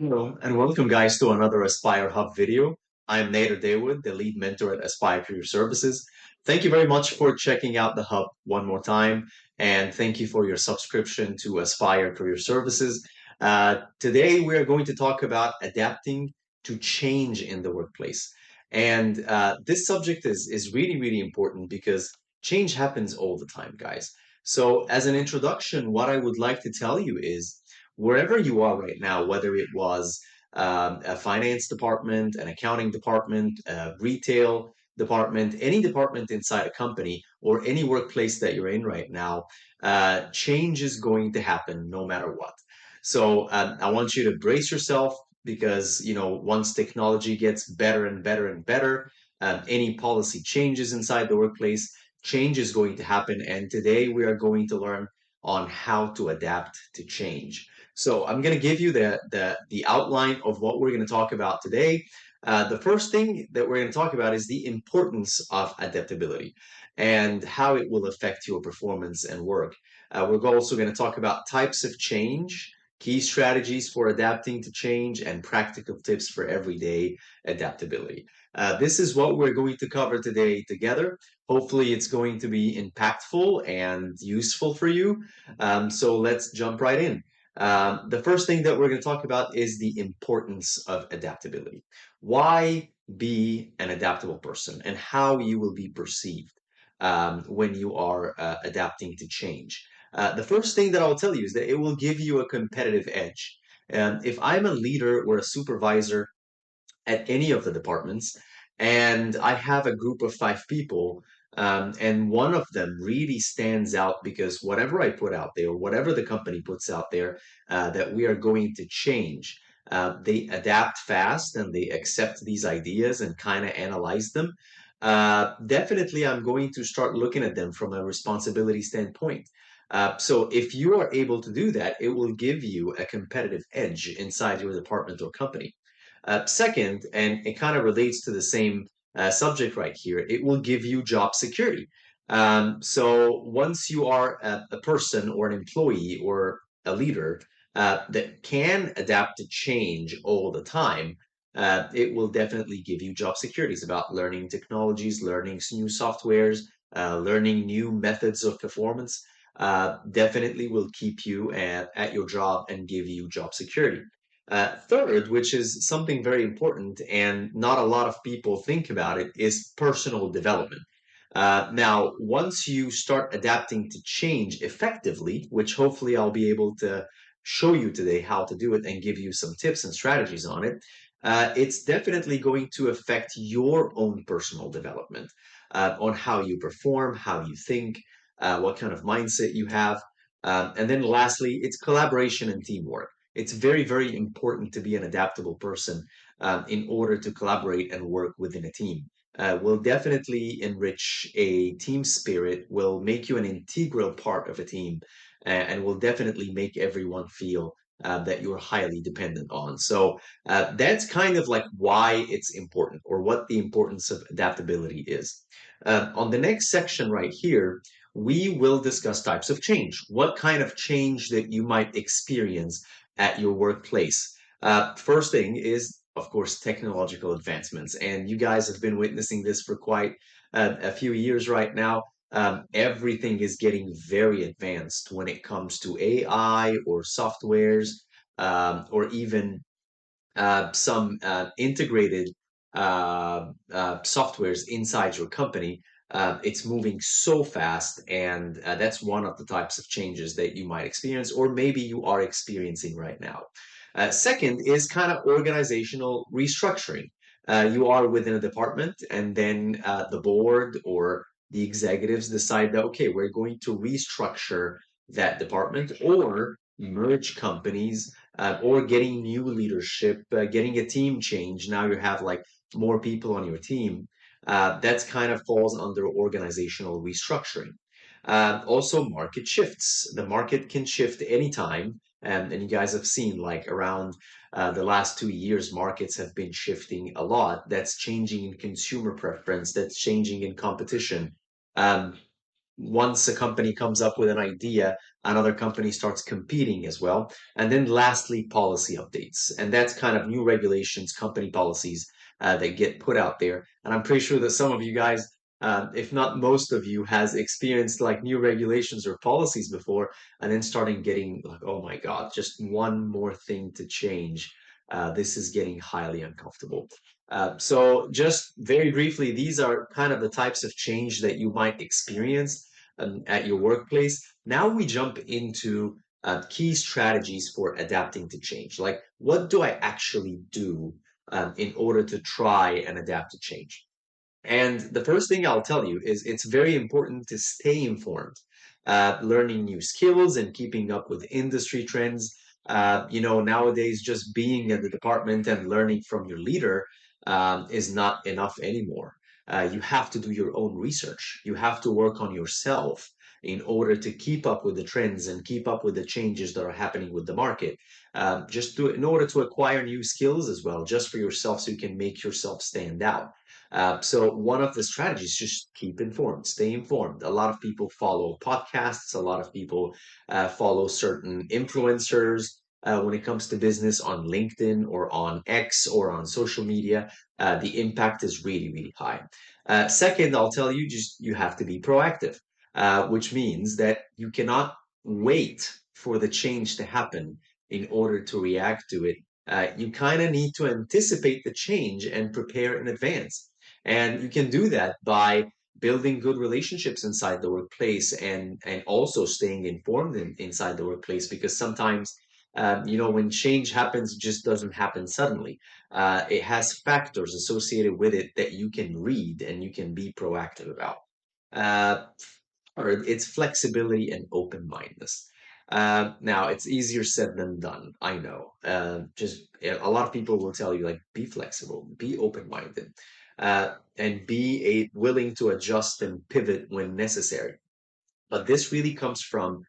Hello, and welcome, guys, to another Aspire Hub video. I'm Nader Daywood, the lead mentor at Aspire Career Services. Thank you very much for checking out the Hub one more time, and thank you for your subscription to Aspire Career Services. Today, we are going to talk about adapting to change in the workplace. And this subject is really, really important because change happens all the time, guys. So, as an introduction, what I would like to tell you is wherever you are right now, whether it was a finance department, an accounting department, a retail department, any department inside a company, or any workplace that you're in right now, change is going to happen no matter what. So I want you to brace yourself because once technology gets better and better and better, any policy changes inside the workplace, change is going to happen. And today we are going to learn on how to adapt to change. So I'm going to give you the outline of what we're going to talk about today. The first thing that we're going to talk about is the importance of adaptability and how it will affect your performance and work. We're also going to talk about types of change, key strategies for adapting to change, and practical tips for everyday adaptability. This is what we're going to cover today together. Hopefully, it's going to be impactful and useful for you. So let's jump right in. The first thing that we're going to talk about is the importance of adaptability. Why be an adaptable person and how you will be perceived when you are adapting to change. The first thing that I'll tell you is that it will give you a competitive edge. If I'm a leader or a supervisor at any of the departments, and I have a group of five people, and one of them really stands out because whatever I put out there, whatever the company puts out there, that we are going to change, they adapt fast and they accept these ideas and kind of analyze them. Definitely, I'm going to start looking at them from a responsibility standpoint. So if you are able to do that, it will give you a competitive edge inside your department or company. Second, and it kind of relates to the same subject right here, it will give you job security. So once you are a person or an employee or a leader that can adapt to change all the time, it will definitely give you job security. It's about learning technologies, learning new softwares, learning new methods of performance. Definitely will keep you at your job and give you job security. Third, which is something very important and not a lot of people think about it, is personal development. Now, once you start adapting to change effectively, which hopefully I'll be able to show you today how to do it and give you some tips and strategies on it, it's definitely going to affect your own personal development on how you perform, how you think, what kind of mindset you have. And then lastly, it's collaboration and teamwork. It's very, very important to be an adaptable person in order to collaborate and work within a team. Will definitely enrich a team spirit, will make you an integral part of a team, and will definitely make everyone feel that you're highly dependent on. So that's kind of like why it's important or what the importance of adaptability is. On the next section right here, we will discuss types of change. What kind of change that you might experience at your workplace. First thing is, of course, technological advancements. And you guys have been witnessing this for quite a few years right now. Everything is getting very advanced when it comes to AI or softwares, or even some integrated softwares inside your company. It's moving so fast, and that's one of the types of changes that you might experience, or maybe you are experiencing right now. Second is kind of organizational restructuring. You are within a department, and then the board or the executives decide that, okay, we're going to restructure that department or merge companies, or getting new leadership, getting a team change. Now you have like more people on your team. That's kind of falls under organizational restructuring. Also, market shifts. The market can shift anytime. And you guys have seen like around the last 2 years, markets have been shifting a lot. That's changing in consumer preference, that's changing in competition. Um, once a company comes up with an idea, another company starts competing as well. And then lastly, policy updates. And that's kind of new regulations, company policies that get put out there. And I'm pretty sure that some of you guys, if not most of you, has experienced like new regulations or policies before, and then starting getting like, oh my God, just one more thing to change. This is getting highly uncomfortable. So just very briefly, these are kind of the types of change that you might experience at your workplace. Now we jump into key strategies for adapting to change. Like, what do I actually do in order to try and adapt to change? And the first thing I'll tell you is it's very important to stay informed, learning new skills and keeping up with industry trends. Nowadays, just being in the department and learning from your leader is not enough anymore. You have to do your own research. You have to work on yourself in order to keep up with the trends and keep up with the changes that are happening with the market. In order to acquire new skills as well, just for yourself, so you can make yourself stand out. So one of the strategies, just keep informed, stay informed. A lot of people follow podcasts. A lot of people follow certain influencers when it comes to business on LinkedIn or on X or on social media. The impact is really, really high. Second, I'll tell you, just you have to be proactive, which means that you cannot wait for the change to happen in order to react to it. You kind of need to anticipate the change and prepare in advance. And you can do that by building good relationships inside the workplace and also staying informed inside the workplace because sometimes when change happens, it just doesn't happen suddenly. It has factors associated with it that you can read and you can be proactive about. Uh, or it's flexibility and open-mindedness. Now, it's easier said than done. I know. Just a lot of people will tell you like, be flexible, be open-minded, and be willing to adjust and pivot when necessary. But this really comes from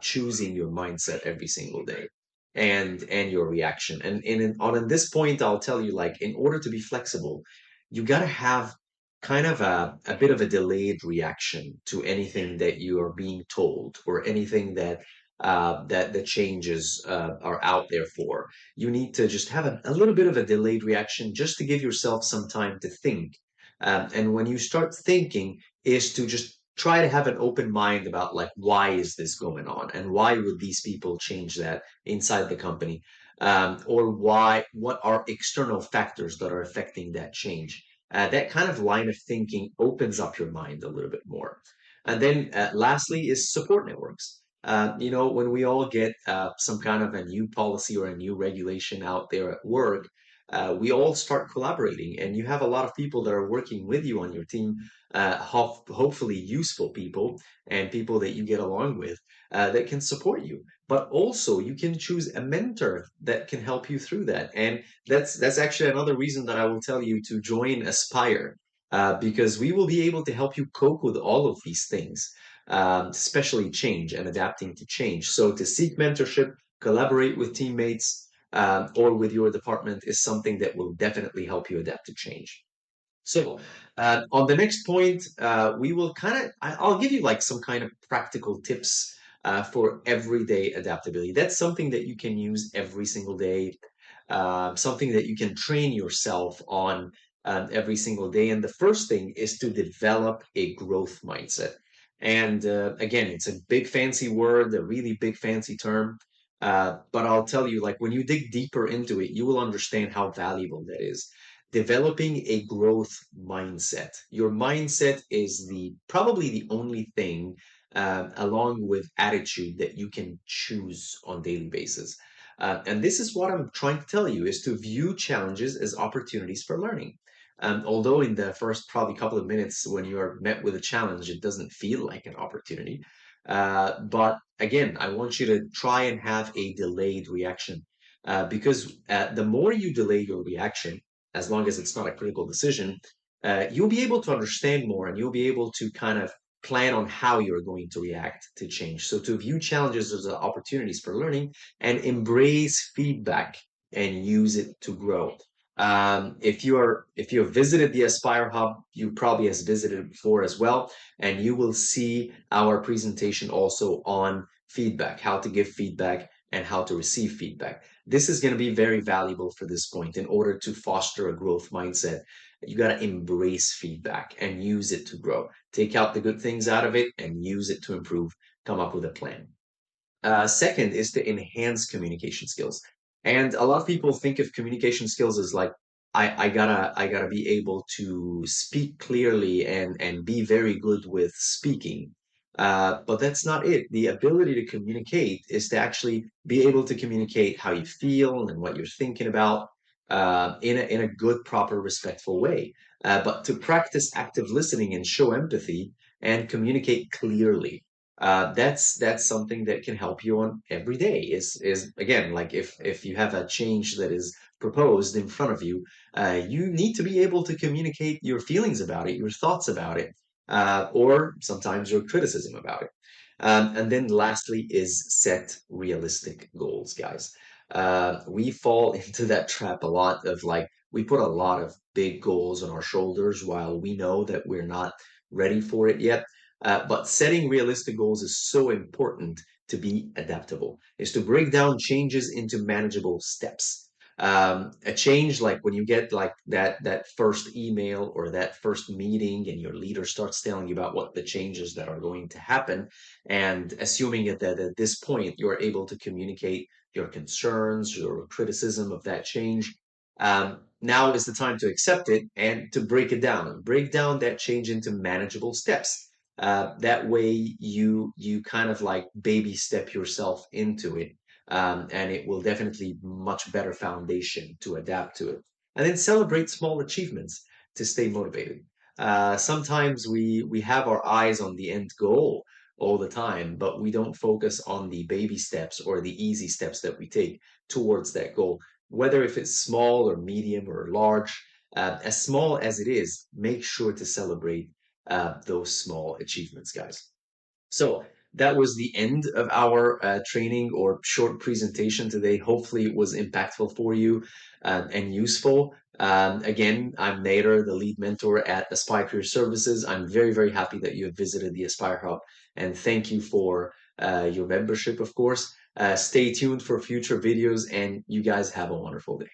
choosing your mindset every single day and your reaction. And on this point, I'll tell you like, in order to be flexible, you got to have kind of a bit of a delayed reaction to anything that you are being told or anything that the changes are out there for. You need to just have a little bit of a delayed reaction just to give yourself some time to think. And when you start thinking, is to just try to have an open mind about like why is this going on and why would these people change that inside the company, or what are external factors that are affecting that change. That kind of line of thinking opens up your mind a little bit more. And then lastly is support networks. When we all get some kind of a new policy or a new regulation out there at work, we all start collaborating, and you have a lot of people that are working with you on your team, hopefully useful people and people that you get along with that can support you. But also, you can choose a mentor that can help you through that, and that's actually another reason that I will tell you to join Aspire, because we will be able to help you cope with all of these things, especially change and adapting to change. So to seek mentorship, collaborate with teammates or with your department is something that will definitely help you adapt to change. So, on the next point, we will I'll give you like some kind of practical tips for everyday adaptability. That's something that you can use every single day, something that you can train yourself on every single day. And the first thing is to develop a growth mindset. And again, it's a big fancy word, a really big fancy term. But I'll tell you, like when you dig deeper into it, you will understand how valuable that is. Developing a growth mindset. Your mindset is the probably the only thing, along with attitude, that you can choose on daily basis. And this is what I'm trying to tell you, is to view challenges as opportunities for learning. Although in the first probably couple of minutes when you are met with a challenge, it doesn't feel like an opportunity. But again, I want you to try and have a delayed reaction, because the more you delay your reaction, as long as it's not a critical decision, you'll be able to understand more and you'll be able to kind of plan on how you're going to react to change. So to view challenges as opportunities for learning and embrace feedback and use it to grow. If you have visited the Aspire Hub, you probably has visited it before as well, and you will see our presentation also on feedback, how to give feedback and how to receive feedback. This is going to be very valuable for this point. In order to foster a growth mindset, you got to embrace feedback and use it to grow. Take out the good things out of it and use it to improve. Come up with a plan. Second is to enhance communication skills. And a lot of people think of communication skills as like, I gotta be able to speak clearly and be very good with speaking. But that's not it. The ability to communicate is to actually be able to communicate how you feel and what you're thinking about in a good, proper, respectful way. But to practice active listening and show empathy and communicate clearly, that's something that can help you on every day. Is again, like if you have a change that is proposed in front of you, you need to be able to communicate your feelings about it, your thoughts about it, or sometimes your criticism about it. And then lastly is set realistic goals, guys. We fall into that trap a lot of like, we put a lot of big goals on our shoulders while we know that we're not ready for it yet. But setting realistic goals is so important to be adaptable, is to break down changes into manageable steps. A change like when you get like that first email or that first meeting and your leader starts telling you about what the changes that are going to happen, and assuming that at this point you're able to communicate your concerns, your criticism of that change. Now is the time to accept it and to break down that change into manageable steps. That way you kind of like baby step yourself into it, and it will definitely much better foundation to adapt to it. And then celebrate small achievements to stay motivated. Sometimes we have our eyes on the end goal all the time, but we don't focus on the baby steps or the easy steps that we take towards that goal. Whether if it's small or medium or large, as small as it is, make sure to celebrate those small achievements, guys. So that was the end of our training or short presentation today. Hopefully, it was impactful for you and useful. Again, I'm Nader, the lead mentor at Aspire Career Services. I'm very, very happy that you have visited the Aspire Hub, and thank you for your membership, of course. Stay tuned for future videos, and you guys have a wonderful day.